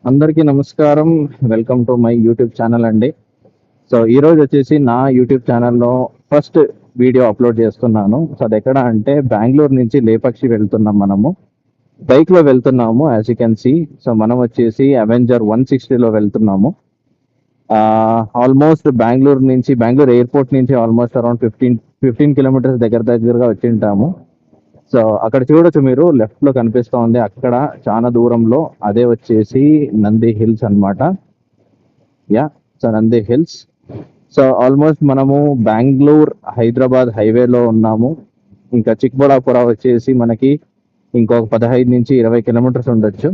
అందరికీ నమస్కారం. Welcome to my YouTube channel అండి. సో ఈ రోజు వచ్చేసి నా యూట్యూబ్ ఛానల్లో ఫస్ట్ వీడియో అప్లోడ్ చేస్తున్నాను. సో అది ఎక్కడ అంటే బెంగళూరు నుంచి లేపాక్షి వెళ్తున్నాం. మనము బైక్ లో వెళ్తున్నాము. As you can see, so మనం వచ్చేసి అవెంజర్ 160లో వెళ్తున్నాము. ఆల్మోస్ట్ బెంగళూరు ఎయిర్పోర్ట్ నుంచి ఆల్మోస్ట్ అరౌండ్ 15 కిలోమీటర్స్ దగ్గరగా వచ్చి ఉంటాము. సో అక్కడ చూడొచ్చు, మీరు లెఫ్ట్ లో కనిపిస్తూ ఉంది, అక్కడ చాలా దూరంలో అదే వచ్చేసి నంది హిల్స్ అన్నమాట. So Nandi hills. So almost మనము బెంగళూరు హైదరాబాద్ హైవేలో ఉన్నాము. ఇంకా చిక్బళాపుర వచ్చేసి మనకి ఇంకొక 15 నుంచి 20 కిలోమీటర్స్ ఉండొచ్చు.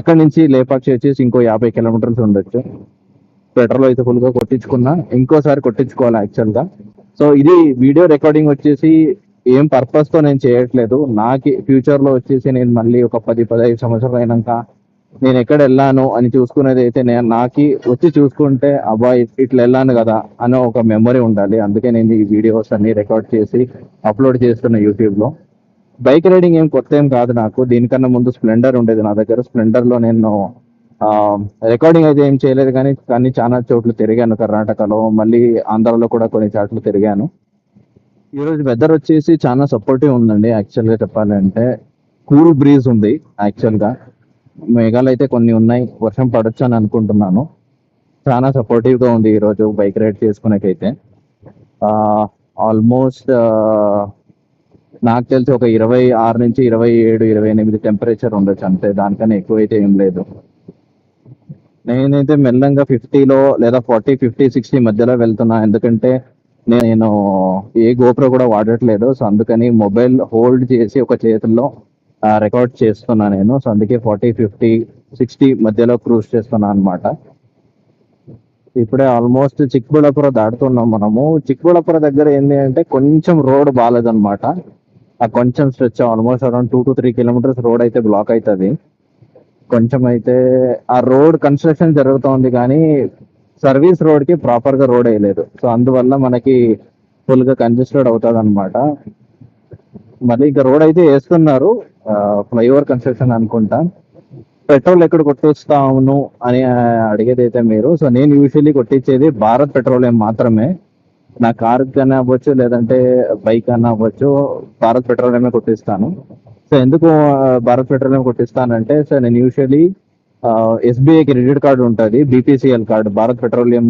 అక్కడ నుంచి లేపాక్షి వచ్చేసి ఇంకో 50 కిలోమీటర్స్ ఉండొచ్చు. పెట్రోల్ అయితే ఫుల్ గా కొట్టించుకున్నా, ఇంకోసారి కొట్టించుకోవాలి యాక్చువల్ గా. సో ఇది వీడియో రికార్డింగ్ వచ్చేసి ఏం పర్పస్ తో నేను చేయట్లేదు. నాకు ఫ్యూచర్ లో వచ్చేసి నేను మళ్ళీ ఒక 10-15 సంవత్సరాలు అయినాక నేను ఎక్కడ వెళ్ళాను అని చూసుకునేది అయితే నాకు వచ్చి చూసుకుంటే అబ్బాయి ఇట్లా వెళ్ళాను కదా అనే ఒక మెమరీ ఉండాలి. అందుకే నేను ఈ వీడియోస్ అన్ని రికార్డ్ చేసి అప్లోడ్ చేస్తున్నా యూట్యూబ్ లో. బైక్ రైడింగ్ ఏం కొత్త ఏం కాదు నాకు. దీనికన్నా ముందు స్ప్లెండర్ ఉండేది నా దగ్గర. స్ప్లెండర్ లో నేను రికార్డింగ్ అయితే ఏం చేయలేదు, కానీ చాలా చోట్ల తిరిగాను. కర్ణాటకలో, మళ్ళీ ఆంధ్రాలో కూడా కొన్ని చోట్ల తిరిగాను. ఈరోజు వెదర్ వచ్చేసి చాలా సపోర్టివ్ ఉందండి. యాక్చువల్ గా చెప్పాలంటే కూల్ బ్రీజ్ ఉంది. యాక్చువల్ గా మేఘాలు అయితే కొన్ని ఉన్నాయి, వర్షం పడొచ్చు అని అనుకుంటున్నాను. చాలా సపోర్టివ్ గా ఉంది ఈరోజు బైక్ రైడ్ చేసుకునేకైతే. ఆల్మోస్ట్ నాకు తెలిసి ఒక 26 నుంచి 27-28 టెంపరేచర్ ఉండొచ్చు అంతే, దానికన్నా ఎక్కువైతే ఏం లేదు. నేనైతే మెల్లంగా 50లో లేదా 40-50-60 మధ్యలో వెళ్తున్నా. ఎందుకంటే నేను ఏ గోప్రో కూడా వాడట్లేదు. సో అందుకని మొబైల్ హోల్డ్ చేసి ఒక చేతుల్లో రికార్డ్ చేస్తున్నా నేను. సో అందుకే 40-50-60 మధ్యలో క్రూజ్ చేస్తున్నా అనమాట. ఇప్పుడే ఆల్మోస్ట్ చిక్బళాపుర దాటుతున్నాం మనము. చిక్బళాపుర దగ్గర ఏంటి అంటే కొంచెం రోడ్ బాగాలేదన్నమాట. ఆ కొంచెం stretch almost around 2-3 kilometres road అయితే బ్లాక్ అవుతుంది. కొంచెం అయితే ఆ రోడ్ కన్స్ట్రక్షన్ జరుగుతోంది, కానీ సర్వీస్ రోడ్ కి ప్రాపర్ గా రోడ్ వేయలేదు. సో అందువల్ల మనకి ఫుల్ గా కంజెస్టెడ్ అవుతుంది అనమాట. మళ్ళీ ఇంకా రోడ్ అయితే వేస్తున్నారు, ఫ్లైఓవర్ కన్స్ట్రక్షన్ అనుకుంటా. పెట్రోల్ ఎక్కడ కొట్టిస్తాను అని అడిగేది అయితే మీరు. సో నేను యూజువల్లీ కొట్టించేది భారత్ పెట్రోలియం మాత్రమే. నా కార్ కన్నా అవ్వచ్చు, లేదంటే బైక్ అన్నా అవ్వచ్చు, భారత్ పెట్రోలియమే కొట్టిస్తాను. సో ఎందుకు భారత్ పెట్రోలియం కొట్టిస్తానంటే, సో నేను యూజువల్లీ ఎస్బీఐ క్రెడిట్ కార్డు ఉంటుంది, BPCL card, Bharat petroleum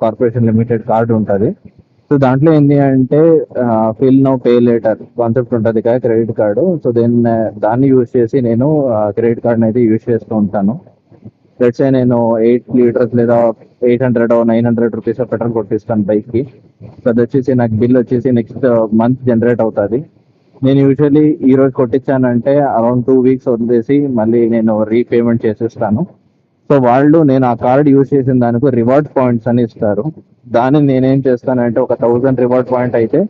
corporation limited card ఉంటుంది. సో దాంట్లో ఏంటి అంటే fill now pay later concept ఉంటుంది కదా, క్రెడిట్ కార్డు. సో దాన్ని యూజ్ చేసి నేను క్రెడిట్ కార్డ్ని అయితే యూజ్ చేస్తూ ఉంటాను. లెట్స్ సే నేను 8 లీటర్స్ లేదా 800-900 రూపీస్ పెట్రోల్ కొట్టిస్తాను బైక్ కి. సో అది వచ్చేసి నాకు బిల్ వచ్చేసి నెక్స్ట్ మంత్ జనరేట్ అవుతుంది. నేను యూజువల్లీ ఈ రోజు కొట్టించానంటే అరౌండ్ 2 వీక్స్ వదిలేసి మళ్ళీ నేను రీపేమెంట్ చేసేస్తాను. సో వాళ్ళు నేను ఆ కార్డ్ యూజ్ చేసిన దానికి రివార్డ్ పాయింట్స్ అని ఇస్తారు. దాన్ని నేనేం చేస్తానంటే ఒక 1000 రివార్డ్ పాయింట్ అయితే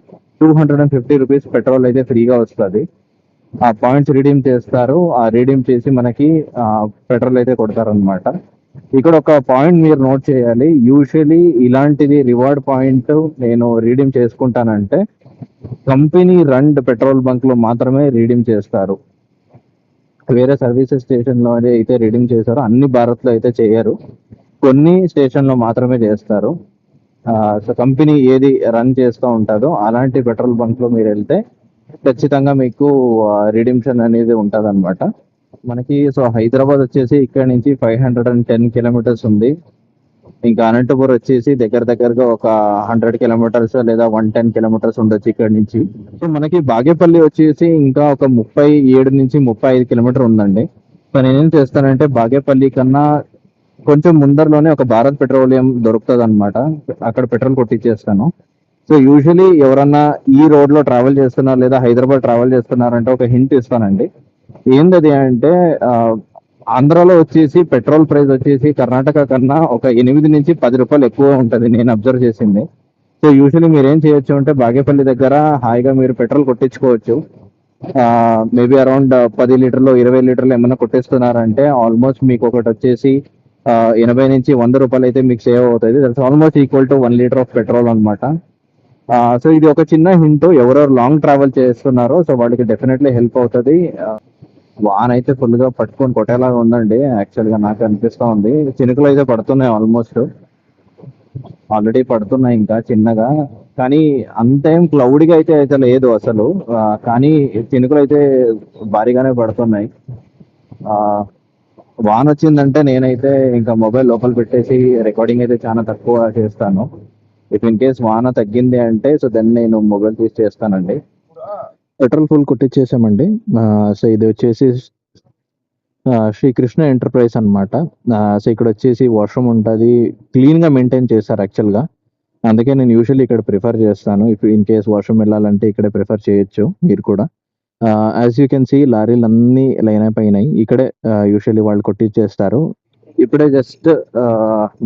250 రూపీస్ పెట్రోల్ అయితే ఫ్రీగా వస్తుంది. ఆ పాయింట్స్ రిడీమ్ చేస్తారు. ఆ రిడీమ్ చేసి మనకి పెట్రోల్ అయితే కొడతారు అనమాట. ఇక్కడ ఒక పాయింట్ మీరు నోట్ చేయాలి. యూజువలీ ఇలాంటిది రివార్డ్ పాయింట్ నేను రీడీమ్ చేసుకుంటానంటే కంపెనీ రన్ పెట్రోల్ బంక్ లో మాత్రమే రీడీమ్ చేస్తారు. వేరే సర్వీసెస్ స్టేషన్ లో అయితే రీడింగ్ చేశారు, అన్ని భారత్ లో అయితే చేయరు, కొన్ని స్టేషన్ లో మాత్రమే చేస్తారు. సో కంపెనీ ఏది రన్ చేస్తూ ఉంటుందో అలాంటి పెట్రోల్ బంక్ లో మీరు వెళ్తే ఖచ్చితంగా మీకు రిడీమ్షన్ అనేది ఉంటుంది అనమాట మనకి. సో హైదరాబాద్ వచ్చేసి ఇక్కడ నుంచి 510 కిలోమీటర్స్ ఉంది. ఇంకా అనంతపురం వచ్చేసి దగ్గరగా ఒక 100 కిలోమీటర్స్ లేదా 110 కిలోమీటర్స్ ఉండొచ్చు ఇక్కడ నుంచి. సో మనకి బాగేపల్లి వచ్చేసి ఇంకా ఒక 37 నుంచి 35 కిలోమీటర్ ఉందండి. సో నేనేం చేస్తానంటే బాగేపల్లి కన్నా కొంచెం ముందరలోనే ఒక భారత్ పెట్రోలియం దొరుకుతుంది అనమాట, అక్కడ పెట్రోల్ కొట్టించేస్తాను. సో యూజువలీ ఎవరన్నా ఈ రోడ్ లో ట్రావెల్ చేస్తున్నారు లేదా హైదరాబాద్ ట్రావెల్ చేస్తున్నారంటే ఒక హింట్ ఇస్తానండి. ఏంటది అంటే ఆంధ్రాలో వచ్చేసి పెట్రోల్ ప్రైస్ వచ్చేసి కర్ణాటక కన్నా ఒక 8 నుంచి 10 రూపాయలు ఎక్కువ ఉంటుంది, నేను అబ్జర్వ్ చేసింది. సో యూజువలీ మీరు ఏం చేయొచ్చు అంటే బాగేపల్లి దగ్గర హాయిగా మీరు పెట్రోల్ కొట్టించుకోవచ్చు. మేబీ అరౌండ్ 10 లీటర్లు 20 లీటర్లు ఏమైనా కొట్టిస్తున్నారంటే ఆల్మోస్ట్ మీకు ఒకటి వచ్చేసి 80 నుంచి 100 రూపాయలు అయితే మీకు సేవ్ అవుతుంది. That's almost equal to 1 litre of petrol అనమాట. సో ఇది ఒక చిన్న హింట్, ఎవరెవరు లాంగ్ ట్రావెల్ చేస్తున్నారో సో వాళ్ళకి డెఫినెట్లీ హెల్ప్ అవుతుంది. వాన అయితే ఫుల్ గా పట్టుకొని కొట్టేలాగా ఉందండి. యాక్చువల్ గా నాకు అనిపిస్తా ఉంది. చినుకులు అయితే పడుతున్నాయి ఆల్మోస్ట్. ఆల్రెడీ పడుతున్నాయి ఇంకా చిన్నగా. కానీ అంతేం క్లౌడీగా అయితే లేదు అసలు. కానీ చినుకులు అయితే భారీగానే పడుతున్నాయి. ఆ వాన వచ్చిందంటే నేనైతే ఇంకా మొబైల్ లోపల పెట్టేసి రికార్డింగ్ అయితే చాలా తక్కువ చేస్తాను. ఇఫ్ ఇన్ కేస్ వాన తగ్గింది అంటే సో దెన్ నేను మొబైల్ తీసి చేస్తానండి. Petrol full కొట్టించేసామండి. సో ఇది వచ్చేసి శ్రీకృష్ణ ఎంటర్ప్రైజ్ అనమాట. సో ఇక్కడ వచ్చేసి వాష్రూమ్ ఉంటుంది. క్లీన్గా మెయింటైన్ చేస్తారు యాక్చువల్గా. అందుకే నేను యూజువల్లీ ఇక్కడ ప్రిఫర్ చేస్తాను. ఇఫ్ ఇన్ కేస్ వాష్రూమ్ వెళ్ళాలంటే ఇక్కడే ప్రిఫర్ చేయొచ్చు మీరు కూడా. యాజ్ యూ కెన్ సీ లారీలు అన్నీ లైన్ అయిపోయినాయి. ఇక్కడే యూజువల్లీ వాళ్ళు కొట్టించేస్తారు. ఇప్పుడే just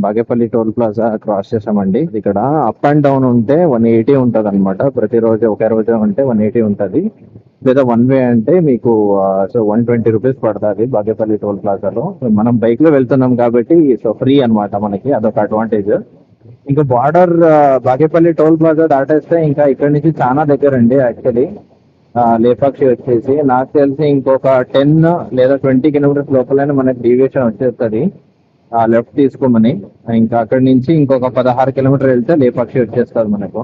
Bagepalli toll plaza cross చేసామండి. ఇక్కడ అప్ అండ్ డౌన్ ఉంటే 180 ఉంటుంది అనమాట. ప్రతిరోజు ఒకే రోజు ఉంటే 180 ఉంటుంది. లేదా వన్ వే అంటే మీకు సో 120 రూపీస్ పడుతుంది బాగేపల్లి టోల్ ప్లాజాలో. మనం బైక్ లో వెళ్తున్నాం కాబట్టి సో ఫ్రీ అనమాట మనకి, అదొక అడ్వాంటేజ్. ఇంకా బార్డర్ బాగేపల్లి టోల్ ప్లాజా దాటేస్తే ఇంకా ఇక్కడ నుంచి చాలా దగ్గర అండి యాక్చువల్లీ. లేపాక్షి వచ్చేసి నాకు తెలిసి ఇంకొక 10 లేదా 20 కిలోమీటర్స్ లోపలనే మనకి డీవియేషన్ వచ్చేస్తుంది. లెఫ్ట్ తీసుకోమని. ఇంకా అక్కడి నుంచి ఇంకొక 16 కిలోమీటర్ వెళ్తే లేపాక్షి వచ్చేస్తుంది మనకు.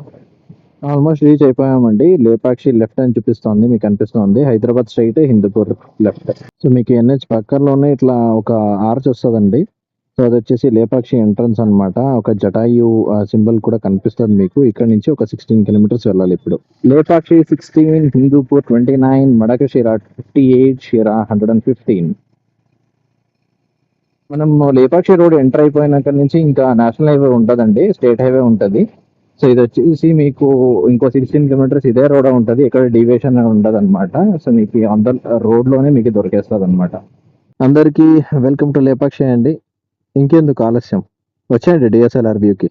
ఆల్మోస్ట్ రీచ్ అయిపోయామండి. లేపాక్షి లెఫ్ట్ అని చూపిస్తోంది, మీకు అనిపిస్తుంది. Hyderabad straight, Hindupur left. So మీకు ఎన్హెచ్ పక్కలోనే ఇట్లా ఒక ఆర్చ్ వస్తుందండి. సో అది వచ్చేసి లేపాక్షి ఎంట్రన్స్ అనమాట. ఒక జటాయు సింబల్ కూడా కనిపిస్తుంది మీకు. ఇక్కడ నుంచి ఒక 16 కిలోమీటర్స్ వెళ్ళాలి ఇప్పుడు. లేపాక్షి 16, హిందూపూర్ 29, మడకశిర 58, షిరా 115. మనం లేపాక్షి రోడ్ ఎంటర్ అయిపోయినాక నుంచి ఇంకా నేషనల్ హైవే ఉంటుందండి, స్టేట్ హైవే ఉంటుంది. సో ఇది వచ్చేసి మీకు ఇంకో 16 కిలోమీటర్స్ ఇదే రోడ్ ఉంటుంది. ఇక్కడ డీవియేషన్ ఉండదు అనమాట. సో మీకు ఆన్ ద రోడ్ లోనే మీకు దొరికేస్తుంది అనమాట. అందరికీ వెల్కమ్ టు లేపాక్షి అండి. ఇంకెందుకు ఆలస్యం, వచ్చేయండి డిఎస్ఎల్ఆర్ వ్యూకి.